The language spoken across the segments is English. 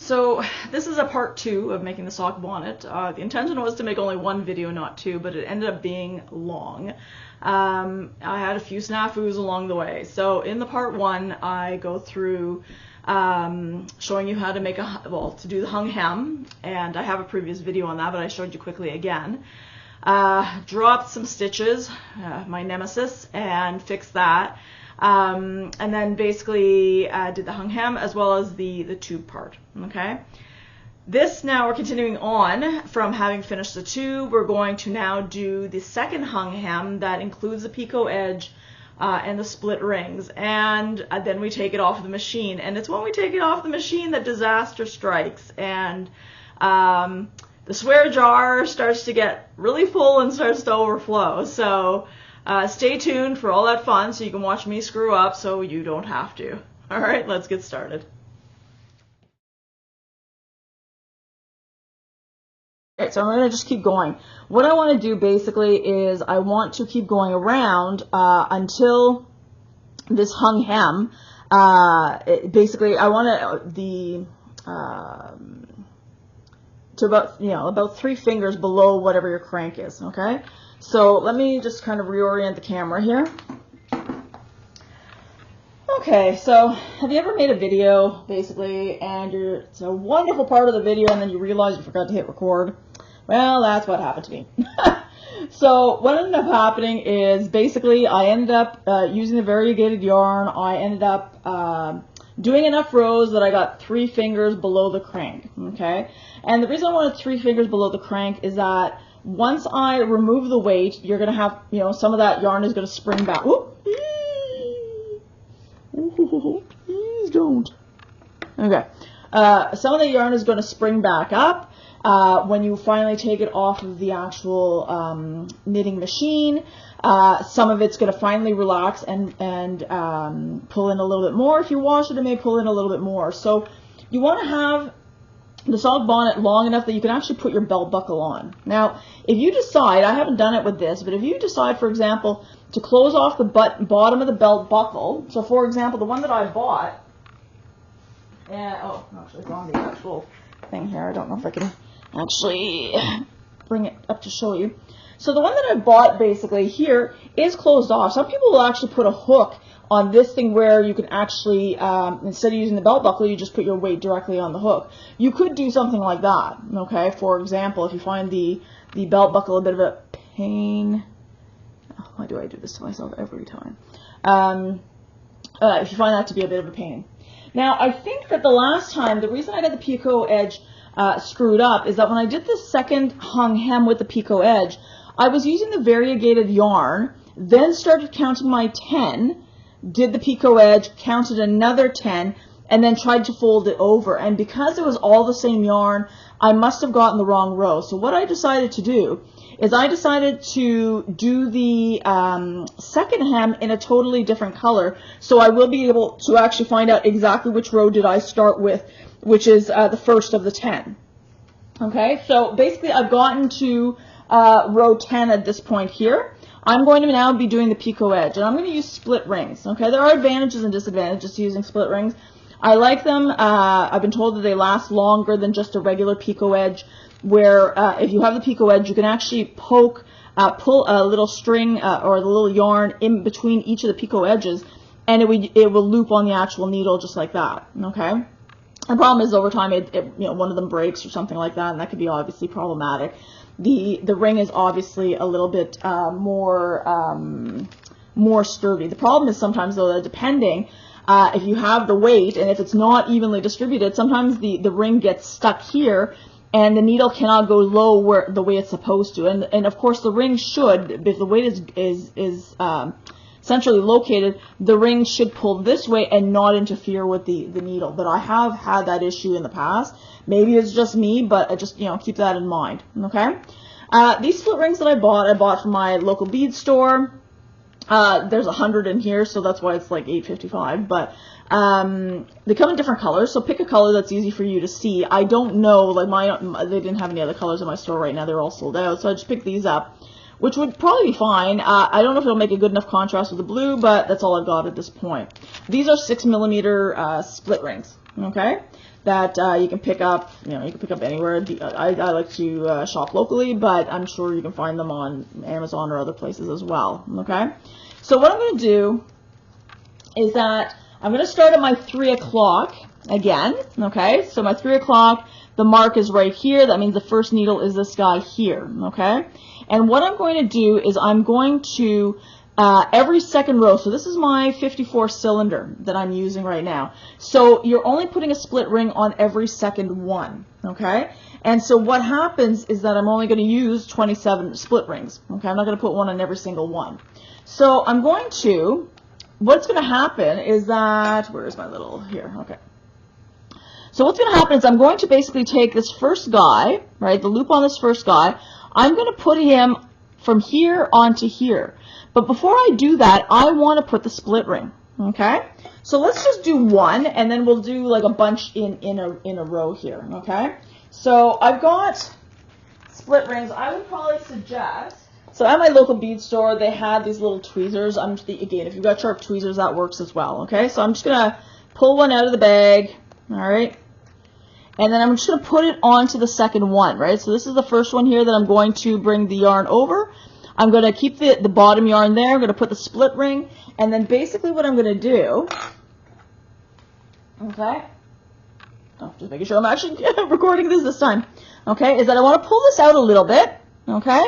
So this is a part 2 of making the sock bonnet. The intention was to make only one video, not two, but it ended up being long. I had a few snafus along the way. So in the part 1, I go through showing you how to make to do the hung hem, and I have a previous video on that, but I showed you quickly again. Dropped some stitches, my nemesis, and fixed that. And then basically did the hung hem as well as the tube part. Okay. This now we're continuing on from having finished the tube. We're going to now do the second hung hem that includes the picot edge and the split rings, and then we take it off the machine. And it's when we take it off the machine that disaster strikes, and the swear jar starts to get really full and starts to overflow. So stay tuned for all that fun so you can watch me screw up so you don't have to. All right, let's get started. Okay, so I'm going to just keep going. What I want to do basically is I want to keep going around until this hung hem. Basically, I want to about 3 fingers below whatever your crank is. Okay. So let me just kind of reorient the camera here. Okay, so have you ever made a video, basically, and it's a wonderful part of the video, and then you realize you forgot to hit record? Well, that's what happened to me. So what ended up happening is basically I ended up using the variegated yarn. I ended up doing enough rows that I got 3 fingers below the crank. Okay, and the reason I wanted 3 fingers below the crank is that once I remove the weight, you're going to have, some of that yarn is going to spring back. Ooh, please don't. Okay. Some of the yarn is going to spring back up when you finally take it off of the actual knitting machine. Some of it's going to finally relax and pull in a little bit more. If you wash it, it may pull in a little bit more. So you want to have the sock bonnet long enough that you can actually put your belt buckle on. Now, if you decide, I haven't done it with this, but if you decide, for example, to close off the bottom of the belt buckle, so for example, the one that I bought, actually it's on the actual thing here. I don't know if I can actually bring it up to show you. So the one that I bought basically here is closed off. Some people will actually put a hook on this thing where you can actually, instead of using the belt buckle, you just put your weight directly on the hook. You could do something like that, okay? For example, if you find the belt buckle a bit of a pain, why do I do this to myself every time? If you find that to be a bit of a pain. Now, I think that the last time, the reason I got the picot edge screwed up is that when I did the second hung hem with the picot edge, I was using the variegated yarn, then started counting my 10, did the picot edge, counted another 10, and then tried to fold it over. And because it was all the same yarn, I must have gotten the wrong row. So what I decided to do is I decided to do the second hem in a totally different color, so I will be able to actually find out exactly which row did I start with, which is the first of the 10. Okay, so basically I've gotten to row 10 at this point here. I'm going to now be doing the picot edge, and I'm going to use split rings. Okay, there are advantages and disadvantages to using split rings. I like them. I've been told that they last longer than just a regular picot edge, where if you have the picot edge, you can actually pull a little string or the little yarn in between each of the picot edges, and it will loop on the actual needle just like that. Okay. The problem is over time, one of them breaks or something like that, and that could be obviously problematic. The ring is obviously a little bit more sturdy. The problem is sometimes, though, that depending if you have the weight and if it's not evenly distributed, sometimes the ring gets stuck here and the needle cannot go low the way it's supposed to. And of course the ring should, if the weight is centrally located, the ring should pull this way and not interfere with the needle. But I have had that issue in the past. Maybe it's just me, but I just keep that in mind. Okay. These split rings that I bought from my local bead store. There's 100 in here, so that's why it's like $8.55. But they come in different colors, so pick a color that's easy for you to see. I don't know, like they didn't have any other colors in my store right now. They're all sold out, so I just picked these up. which would probably be fine. I don't know if it'll make a good enough contrast with the blue, but that's all I've got at this point. These are 6mm split rings, okay, that you can pick up, you can pick up anywhere. I like to shop locally, but I'm sure you can find them on Amazon or other places as well, okay? So what I'm going to do is that I'm going to start at my 3 o'clock again, okay? So my 3 o'clock, the mark is right here. That means the first needle is this guy here, okay? And what I'm going to do is I'm going to, every second row, so this is my 54 cylinder that I'm using right now. So you're only putting a split ring on every second one, okay? And so what happens is that I'm only going to use 27 split rings, okay? I'm not going to put one on every single one. So I'm going to, what's going to happen is that, where is my little, here, okay. So what's going to happen is I'm going to basically take this first guy, right, the loop on this first guy, I'm going to put him from here onto here. But before I do that, I want to put the split ring, okay? So let's just do one, and then we'll do like a bunch in a row here, okay? So I've got split rings. I would probably suggest, so at my local bead store, they had these little tweezers. Again, if you've got sharp tweezers, that works as well, okay? So I'm just going to pull one out of the bag, all right? And then I'm just going to put it onto the second one, right? So this is the first one here that I'm going to bring the yarn over. I'm going to keep the bottom yarn there. I'm going to put the split ring. And then basically what I'm going to do, okay, oh, just making sure I'm actually recording this time, okay, is that I want to pull this out a little bit, okay,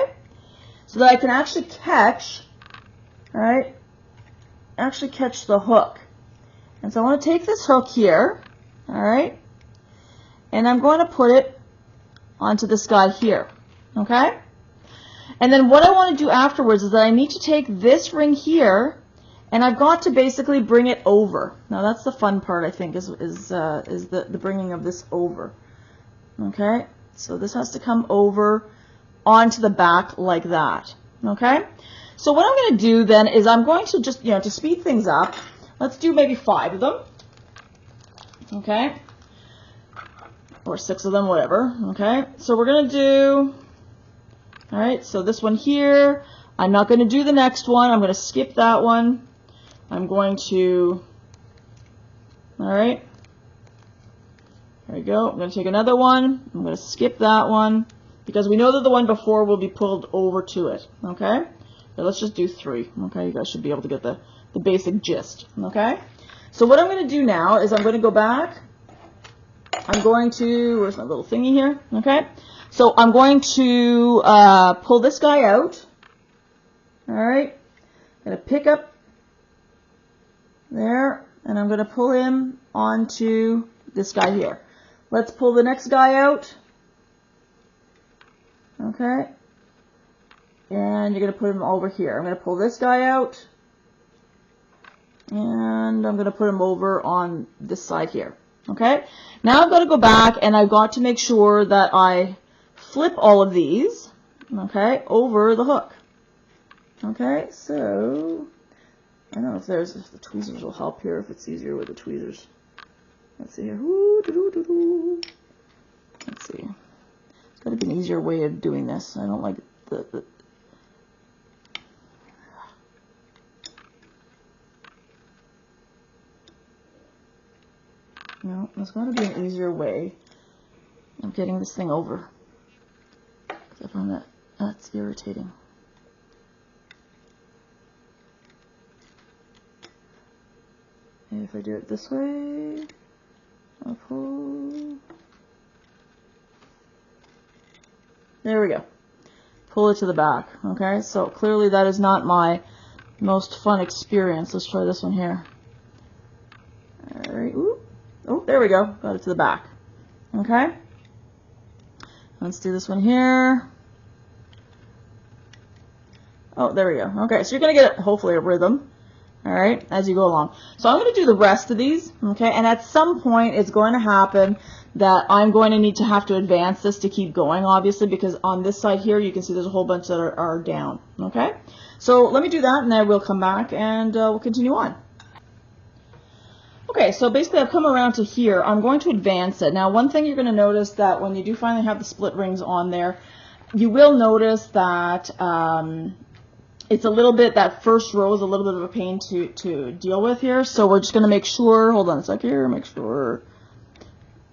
so that I can actually catch, all right, actually catch the hook. And so I want to take this hook here, all right, and I'm going to put it onto this guy here, okay? And then what I want to do afterwards is that I need to take this ring here, and I've got to basically bring it over. Now that's the fun part, I think, is the bringing of this over, okay? So this has to come over onto the back like that, okay? So what I'm going to do then is I'm going to just, to speed things up, let's do maybe 5 of them, okay? Or 6 of them, whatever, okay? So we're going to do, all right, so this one here, I'm not going to do the next one. I'm going to skip that one. I'm going to, all right, there we go. I'm going to take another one. I'm going to skip that one because we know that the one before will be pulled over to it, okay? So let's just do 3, okay? You guys should be able to get the basic gist, okay? So what I'm going to do now is I'm going to go back. I'm going to, where's my little thingy here, okay? So I'm going to pull this guy out, all right? I'm going to pick up there, and I'm going to pull him onto this guy here. Let's pull the next guy out, okay? And you're going to put him over here. I'm going to pull this guy out, and I'm going to put him over on this side here, okay? Now I've got to go back, and I've got to make sure that I flip all of these, okay, over the hook. Okay, so I don't know if the tweezers will help here, if it's easier with the tweezers. Let's see here. Let's see. There's got to be an easier way of doing this. I don't like the no, there's got to be an easier way of getting this thing over. I find that's irritating. And if I do it this way, I'll pull. There we go. Pull it to the back. Okay, so clearly that is not my most fun experience. Let's try this one here. All right. Ooh. Oh, there we go. Got it to the back. Okay. Let's do this one here. Oh, there we go. Okay, so you're going to get, hopefully, a rhythm, all right, as you go along. So I'm going to do the rest of these, okay, and at some point it's going to happen that I'm going to need to have to advance this to keep going, obviously, because on this side here, you can see there's a whole bunch that are down, okay? So let me do that, and then we'll come back, and we'll continue on. Okay, so basically I've come around to here. I'm going to advance it. Now, one thing you're going to notice that when you do finally have the split rings on there, you will notice that it's a little bit, that first row is a little bit of a pain to deal with here. So we're just going to make sure, hold on a sec here, make sure.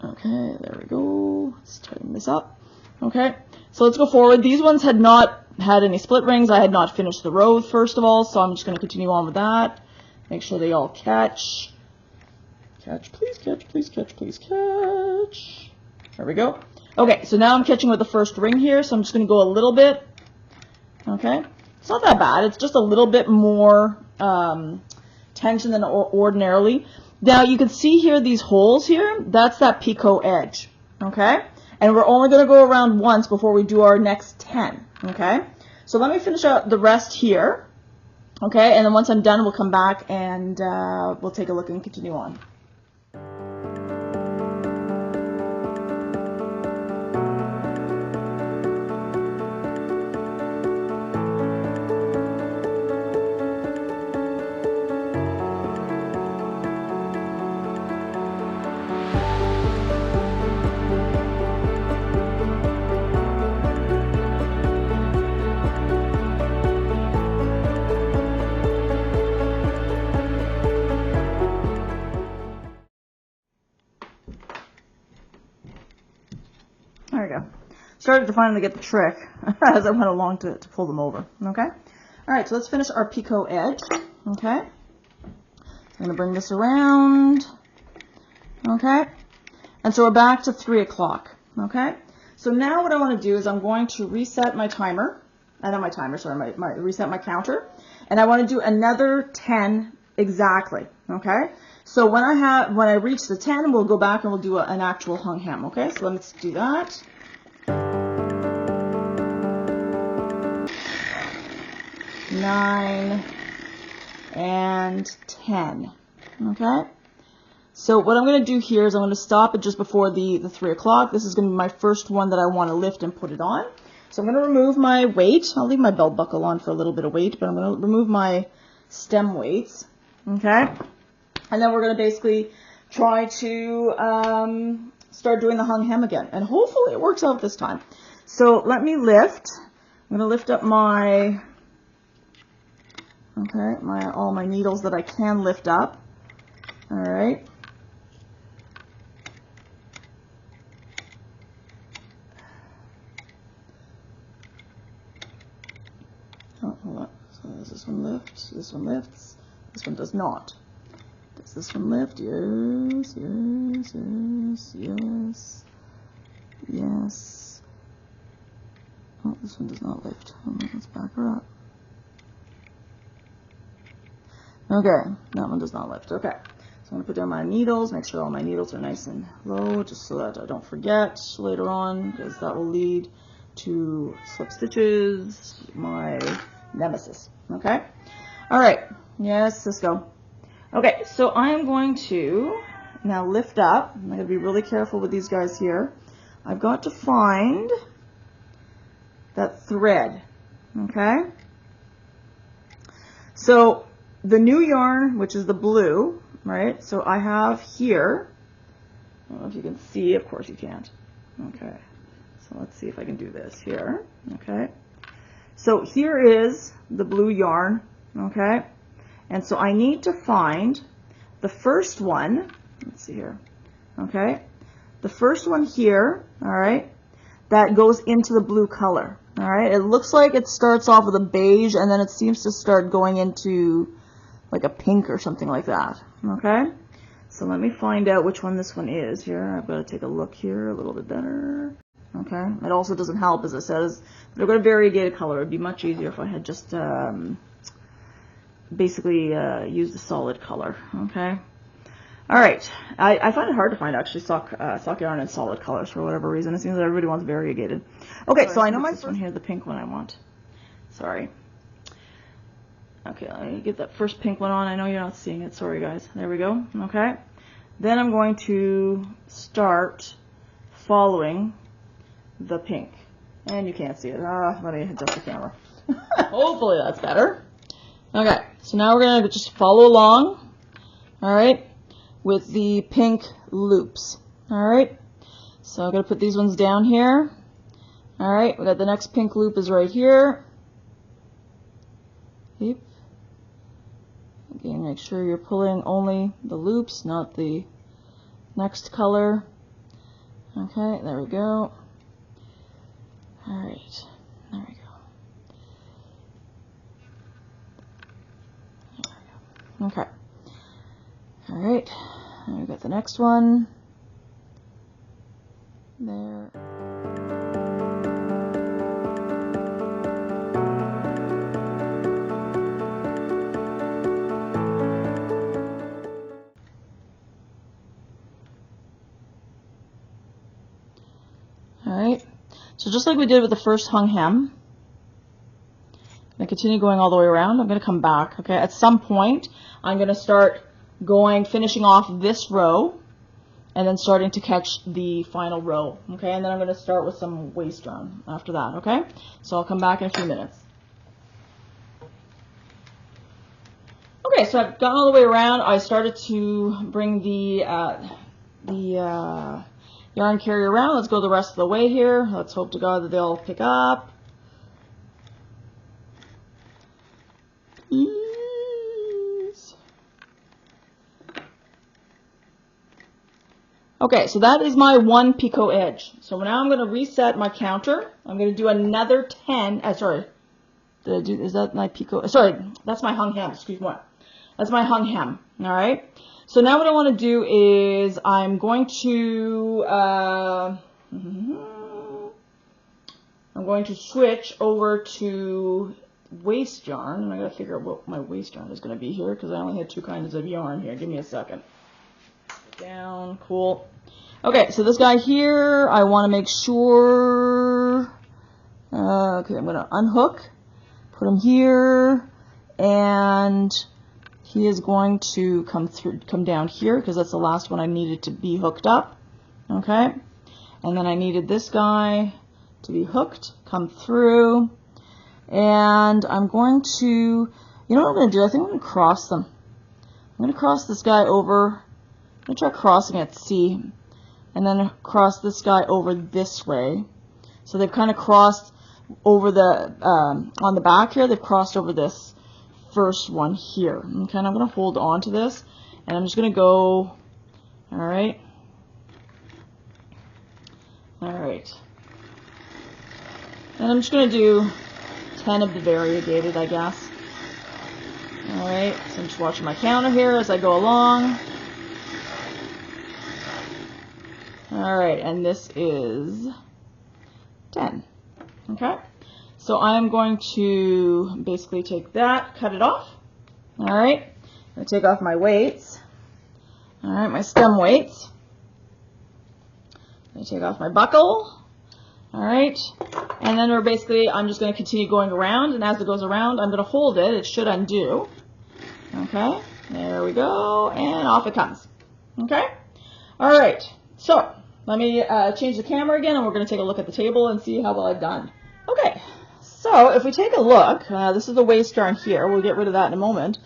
Okay, there we go. Let's tighten this up. Okay, so let's go forward. These ones had not had any split rings. I had not finished the row, first of all, so I'm just going to continue on with that. Make sure they all catch. Catch, please catch, please catch, please catch. There we go. Okay, so now I'm catching with the first ring here, so I'm just going to go a little bit. Okay, it's not that bad. It's just a little bit more tension than ordinarily. Now you can see here these holes here. That's that picot edge. Okay, and we're only going to go around once before we do our next 10. Okay, so let me finish out the rest here. Okay, and then once I'm done, we'll come back and we'll take a look and continue on. There we go. Started to finally get the trick as I went along to pull them over. Okay. All right. So let's finish our picot edge. Okay. I'm going to bring this around. Okay. And so we're back to 3 o'clock. Okay. So now what I want to do is I'm going to reset my timer. Not my timer, sorry, reset my counter. And I want to do another 10 exactly. Okay. So when I reach the 10, we'll go back and we'll do an actual hung hem. Okay, so let's do that. 9 and 10. Okay. So what I'm going to do here is I'm going to stop it just before the 3 o'clock. This is going to be my first one that I want to lift and put it on. So I'm going to remove my weight. I'll leave my belt buckle on for a little bit of weight, but I'm going to remove my stem weights. Okay. And then we're going to basically try to start doing the hung hem again. And hopefully it works out this time. So let me lift. I'm going to lift up my, all my needles that I can lift up. All right. Oh, hold on. So does this one lift? This one lifts. This one does not. Does this one lift? Yes, yes, yes, yes, yes. Oh, this one does not lift. Let's back her up. Okay, that one does not lift. Okay, so I'm going to put down my needles, make sure all my needles are nice and low, just so that I don't forget later on, because that will lead to slip stitches, my nemesis. Okay, all right, yes, Cisco. Okay, so I am going to now lift up. I'm going to be really careful with these guys here. I've got to find that thread, okay? So the new yarn, which is the blue, right? So I have here, I don't know if you can see, of course you can't. Okay, so let's see if I can do this here, okay? So here is the blue yarn, okay? And so I need to find the first one, let's see here, okay? The first one here, all right, that goes into the blue color, all right? It looks like it starts off with a beige and then it seems to start going into like a pink or something like that, okay? So let me find out which one this one is here. I've got to take a look here a little bit better. Okay, it also doesn't help, as I said, they've got a variegated color. It would be much easier if I had just basically use the solid color. Okay. All right. I find it hard to find actually sock yarn in solid colors for whatever reason. It seems that everybody wants variegated. Okay, so I know my first one here, the pink one I want. Sorry. Okay, let me get that first pink one on. I know you're not seeing it. Sorry, guys. There we go. Okay. Then I'm going to start following the pink. And you can't see it. Let me adjust the camera. Hopefully that's better. Okay, so now we're going to just follow along, all right, with the pink loops, all right. So I'm going to put these ones down here, All right, we got the next pink loop is right here. Yep. Again, make sure you're pulling only the loops, not the next color. Okay, there we go. All right, there we go. There we go. Okay. All right, and we got the next one. There. Alright, so just like we did with the first hung hem, I'm going to continue going all the way around. I'm going to come back, okay? At some point, I'm going to start finishing off this row, and then starting to catch the final row, okay? And then I'm going to start with some waist yarn after that, okay? So I'll come back in a few minutes. Okay, so I've gone all the way around. I started to bring the yarn carrier around. Let's go the rest of the way here. Let's hope to God that they'll pick up. Please. Okay, so that is my 1 picot edge. So now I'm going to reset my counter. I'm going to do another 10. Sorry, is that my picot? Sorry, that's my hung hem. Excuse me. That's my hung hem. All right. So now what I want to do is I'm going to switch over to waist yarn, and I got to figure out what my waist yarn is going to be here because I only had 2 kinds of yarn here. Give me a second. Down, cool. Okay, so this guy here, I want to make sure. Okay, I'm going to unhook, put him here, and he is going to come down here because that's the last one I needed to be hooked up. Okay, and then I needed this guy to be hooked, come through, and I'm going to, you know what I'm going to do? I think I'm going to cross them. I'm going to cross this guy over. I'm going to try crossing at C, and then cross this guy over this way. So they've kind of crossed over the on the back here. They've crossed over this first one here. Okay, and I'm going to hold on to this, and I'm just going to go, all right, and I'm just going to do 10 of the variegated, I guess. All right, so I'm just watching my counter here as I go along. All right, and this is 10. Okay. So I'm going to basically take that, cut it off. All right. I'm going to take off my weights. All right, my stem weights. I'm going to take off my buckle. All right. And then I'm just going to continue going around, and as it goes around, I'm going to hold it. It should undo. Okay. There we go, and off it comes. Okay. All right. So let me change the camera again, and we're going to take a look at the table and see how well I've done. Okay. So if we take a look, this is the waist yarn here. We'll get rid of that in a moment.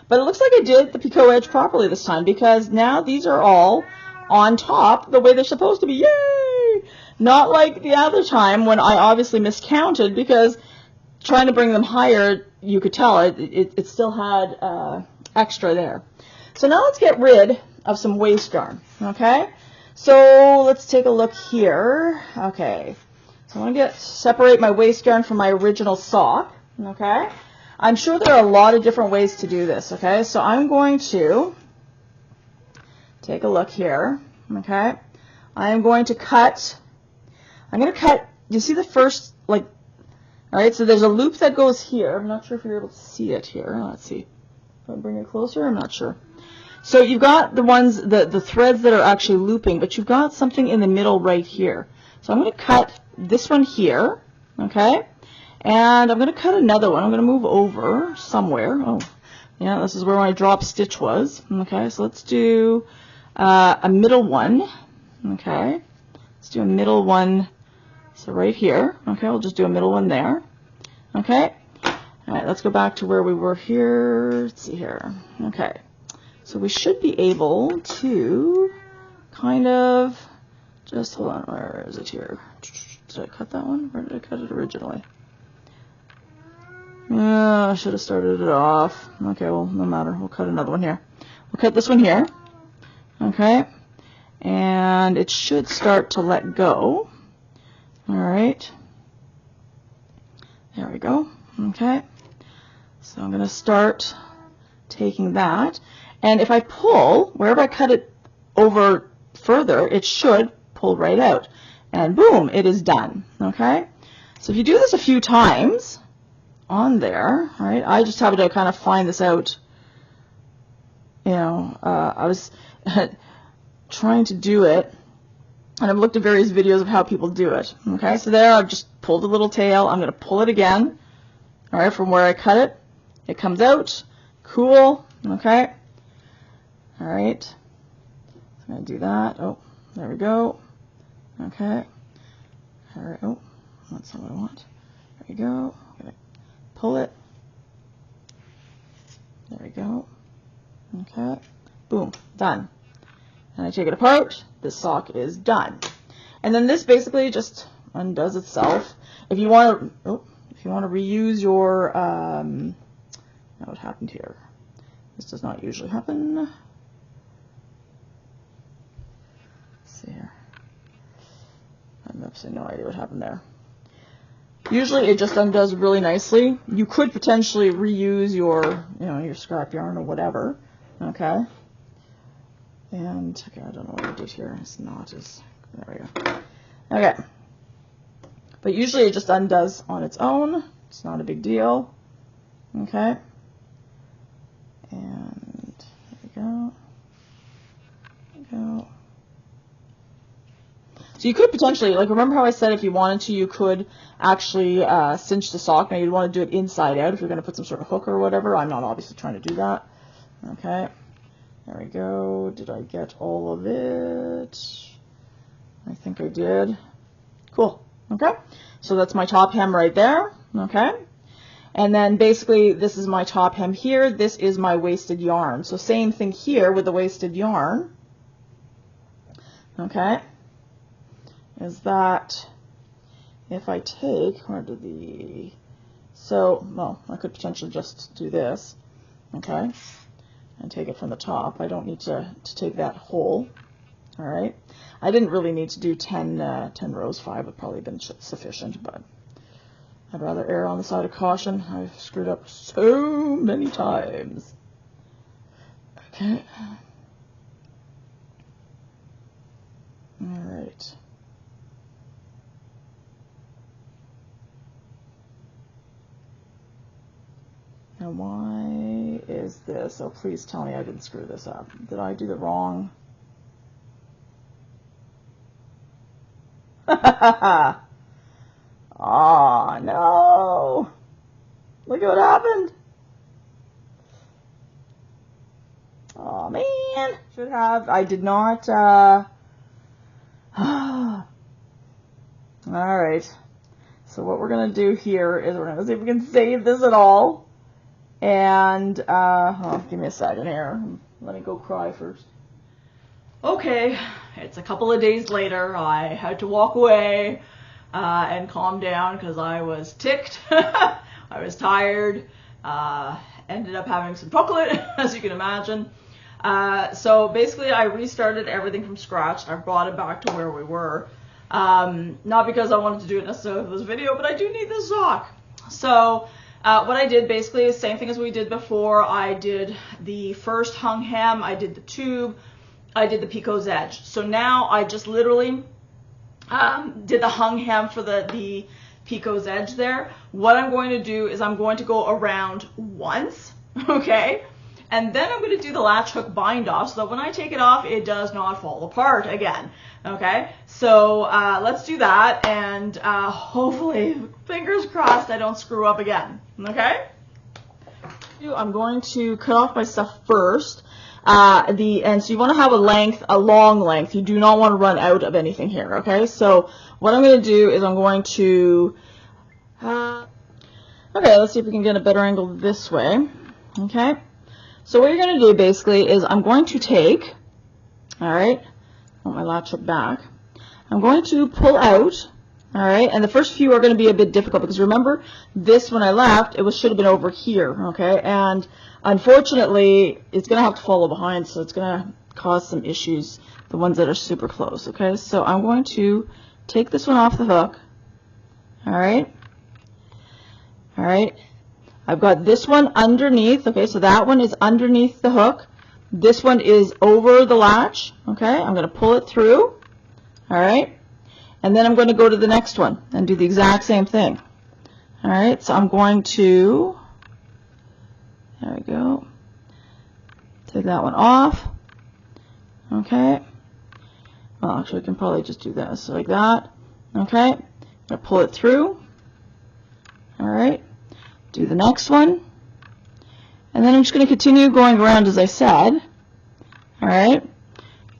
But it looks like I did the picot edge properly this time because now these are all on top the way they're supposed to be. Yay! Not like the other time when I obviously miscounted because trying to bring them higher, you could tell it still had extra there. So now let's get rid of some waist yarn. Okay? So let's take a look here. Okay. So I'm going to separate my waist yarn from my original sock, okay? I'm sure there are a lot of different ways to do this, okay? So I'm going to take a look here, okay? I'm going to cut, you see the first, all right, so there's a loop that goes here. I'm not sure if you're able to see it here. Let's see. If I bring it closer, I'm not sure. So you've got the ones, the threads that are actually looping, but you've got something in the middle right here. So I'm going to cut this one here, okay, and I'm going to cut another one. I'm going to move over somewhere. Oh, yeah, this is where my drop stitch was. Okay, so let's do a middle one. Okay, let's do a middle one. So right here. Okay, we'll just do a middle one there. Okay, all right, let's go back to where we were here. Let's see here. Okay, so we should be able to kind of just hold on. Where is it here? did I cut that one? Where did I cut it originally? Yeah, I should have started it off. Okay, well, no matter. We'll cut another one here. We'll cut this one here. Okay. And it should start to let go. All right. There we go. Okay. So I'm going to start taking that. And if I pull, wherever I cut it over further, it should pull right out. And boom, it is done. Okay. So if you do this a few times on there, right, I just have to kind of find this out. You know, I was trying to do it, and I've looked at various videos of how people do it. Okay, so there I've just pulled a little tail. I'm going to pull it again. All right, from where I cut it, it comes out. Cool. Okay. All right. So I'm going to do that. Oh, there we go. Okay. All right. Oh, that's not what I want. There we go. I'm going to pull it. There we go. Okay. Boom. Done. And I take it apart. This sock is done. And then this basically just undoes itself. If you want to, reuse your, now what happened here? This does not usually happen. Let's see here. I have absolutely no idea what happened there. Usually it just undoes really nicely. You could potentially reuse your, your scrap yarn or whatever. Okay. And, okay, I don't know what I did here. It's not as, there we go. Okay. But usually it just undoes on its own. It's not a big deal. Okay. And there we go. There we go. So you could potentially, like, remember how I said if you wanted to, you could actually cinch the sock. Now you'd want to do it inside out if you're going to put some sort of hook or whatever. I'm not obviously trying to do that. Okay. There we go. Did I get all of it? I think I did. Cool. Okay. So that's my top hem right there. Okay. And then basically this is my top hem here. This is my wasted yarn. So same thing here with the wasted yarn. Okay. Is that if I take, where did the, so, well, I could potentially just do this. Okay. And take it from the top. I don't need to take that whole. All right. I didn't really need to do 10 rows. 5 would probably have been sufficient, but I'd rather err on the side of caution. I've screwed up so many times. Okay. All right. Now why is this? Oh, please tell me I didn't screw this up. Did I do the wrong? Oh, no. Look at what happened. Oh, man. Should have. I did not. All right. So what we're going to do here is we're going to see if we can save this at all. And, oh, give me a second here. Let me go cry first. Okay, it's a couple of days later. I had to walk away and calm down because I was ticked. I was tired. Ended up having some chocolate, as you can imagine. So basically, I restarted everything from scratch. I brought it back to where we were. Not because I wanted to do it necessarily for this video, but I do need this sock. So what I did basically is the same thing as we did before. I did the first hung hem, I did the tube, I did the picot's edge. So now I just literally did the hung hem for the picot's edge there. What I'm going to do is I'm going to go around once, okay? And then I'm going to do the latch hook bind off so that when I take it off, it does not fall apart again. Okay, so let's do that, and hopefully, fingers crossed, I don't screw up again. Okay? I'm going to cut off my stuff first. And so you want to have a long length. You do not want to run out of anything here. Okay, so what I'm going to do is I'm going to. Okay, let's see if we can get a better angle this way. Okay. So what you're going to do basically is I'm going to take, all right, I want my latch hook back. I'm going to pull out, All right, and the first few are going to be a bit difficult because remember, this when I left, should have been over here, okay? And unfortunately, it's going to have to follow behind, so it's going to cause some issues, the ones that are super close, okay? So I'm going to take this one off the hook, all right? All right, I've got this one underneath, okay? So that one is underneath the hook. This one is over the latch, okay? I'm going to pull it through, all right? And then I'm going to go to the next one and do the exact same thing. All right, so I'm going to, there we go, take that one off. Okay. Well, actually, I can probably just do this like that. Okay. I'm going to pull it through. All right. Do the next one. And then I'm just going to continue going around as I said. All right.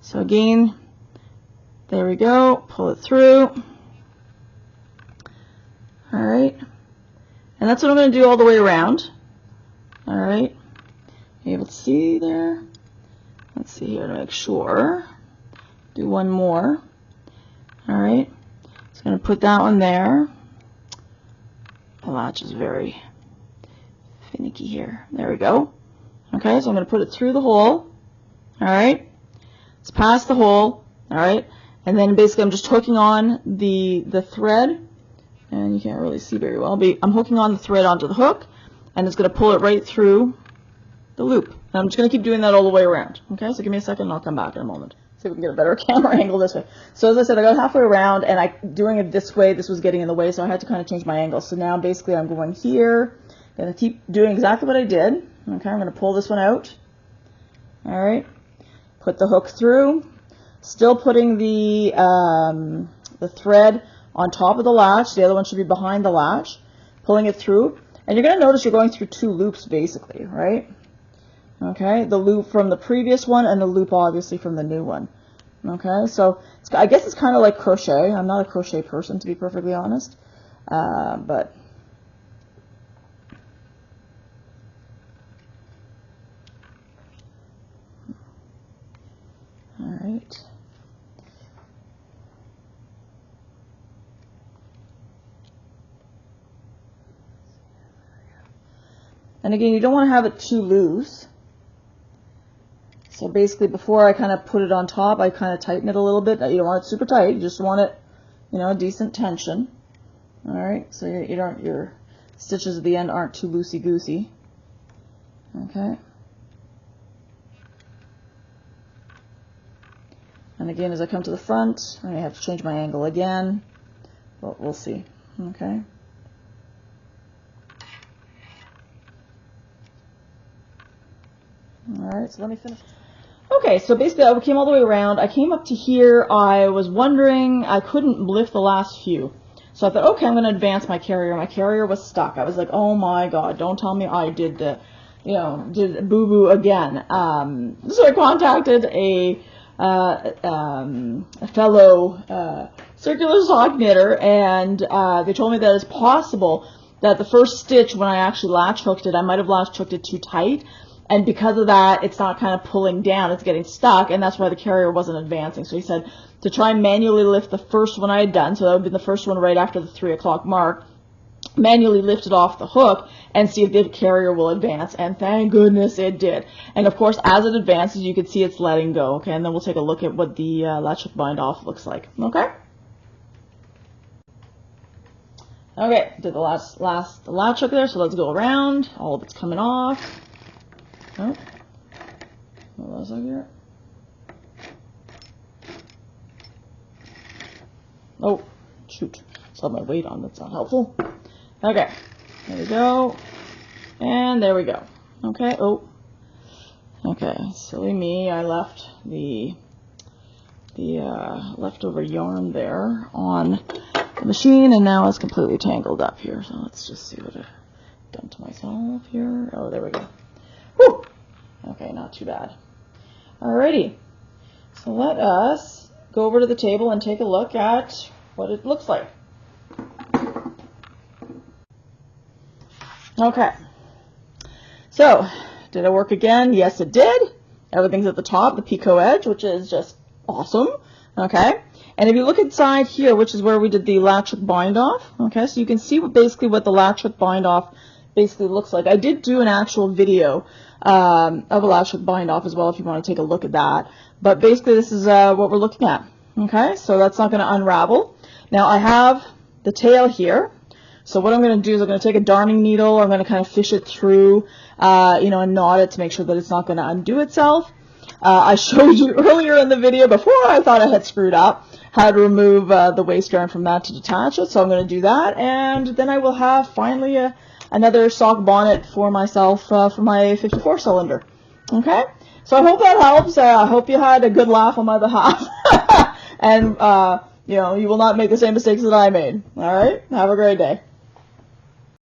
So again, there we go. Pull it through. All right. And that's what I'm going to do all the way around. All right. You able to see there? Let's see here to make sure. Do one more. All right. Just going to put that one there. The latch is very finicky here. There we go. Okay, so I'm going to put it through the hole. All right. It's past the hole. All right. And then basically I'm just hooking on the thread. And you can't really see very well. But I'm hooking on the thread onto the hook. And it's going to pull it right through the loop. And I'm just going to keep doing that all the way around. Okay, so give me a second and I'll come back in a moment. See if we can get a better camera angle this way. So as I said, I got halfway around and doing it this way, this was getting in the way, so I had to kind of change my angle. So now basically I'm going here. I'm going to keep doing exactly what I did. Okay, I'm going to pull this one out. All right, put the hook through. Still putting the thread on top of the latch. The other one should be behind the latch. Pulling it through. And you're going to notice you're going through two loops basically, right? Okay, the loop from the previous one and the loop obviously from the new one. Okay, so I guess it's kind of like crochet. I'm not a crochet person, to be perfectly honest, but all right. And again, you don't want to have it too loose. So basically, before I kind of put it on top, I kind of tighten it a little bit. You don't want it super tight. You just want it, you know, a decent tension. All right, so your stitches at the end aren't too loosey-goosey. Okay. And again, as I come to the front, I may have to change my angle again, but we'll see. Okay. All right, so let me finish. Okay, so basically I came all the way around. I came up to here. I was wondering, I couldn't lift the last few. So I thought, okay, I'm going to advance my carrier. My carrier was stuck. I was like, oh my God, don't tell me I did boo-boo again. So I contacted a fellow circular sock knitter, and they told me that it's possible that the first stitch, when I actually latch hooked it, I might have latch hooked it too tight. And because of that, it's not kind of pulling down, it's getting stuck, and that's why the carrier wasn't advancing. So he said to try and manually lift the first one I had done, so that would be the first one right after the 3 o'clock mark, manually lift it off the hook and see if the carrier will advance, and thank goodness it did. And of course, as it advances, you can see it's letting go, okay? And then we'll take a look at what the latch hook bind off looks like, okay? Okay, did the last latch hook there, so let's go around. All of it's coming off. Oh, what was I here? Oh, shoot. Still have my weight on. That's not helpful. Okay, there we go. And there we go. Okay, oh. Okay, silly me. I left the leftover yarn there on the machine, and now it's completely tangled up here. So let's just see what I've done to myself here. Oh, there we go. Whew. Okay, not too bad. Alrighty, so let us go over to the table and take a look at what it looks like. Okay, so did it work again? Yes, it did. Everything's at the top, the Picot edge, which is just awesome. Okay, and if you look inside here, which is where we did the latch hook bind off, okay, so you can see basically what the latch hook bind off basically looks like. I did do an actual video of a latch hook bind off as well if you want to take a look at that. But basically this is what we're looking at. Okay, so that's not going to unravel. Now I have the tail here. So what I'm going to do is I'm going to take a darning needle. I'm going to kind of fish it through, and knot it to make sure that it's not going to undo itself. I showed you earlier in the video, before I thought I had screwed up, how to remove the waste yarn from that to detach it. So I'm going to do that, and then I will have finally another sock bonnet for myself for my 54 cylinder. Okay, so I hope that helps. I hope you had a good laugh on my behalf, and you will not make the same mistakes that I made. All right, have a great day.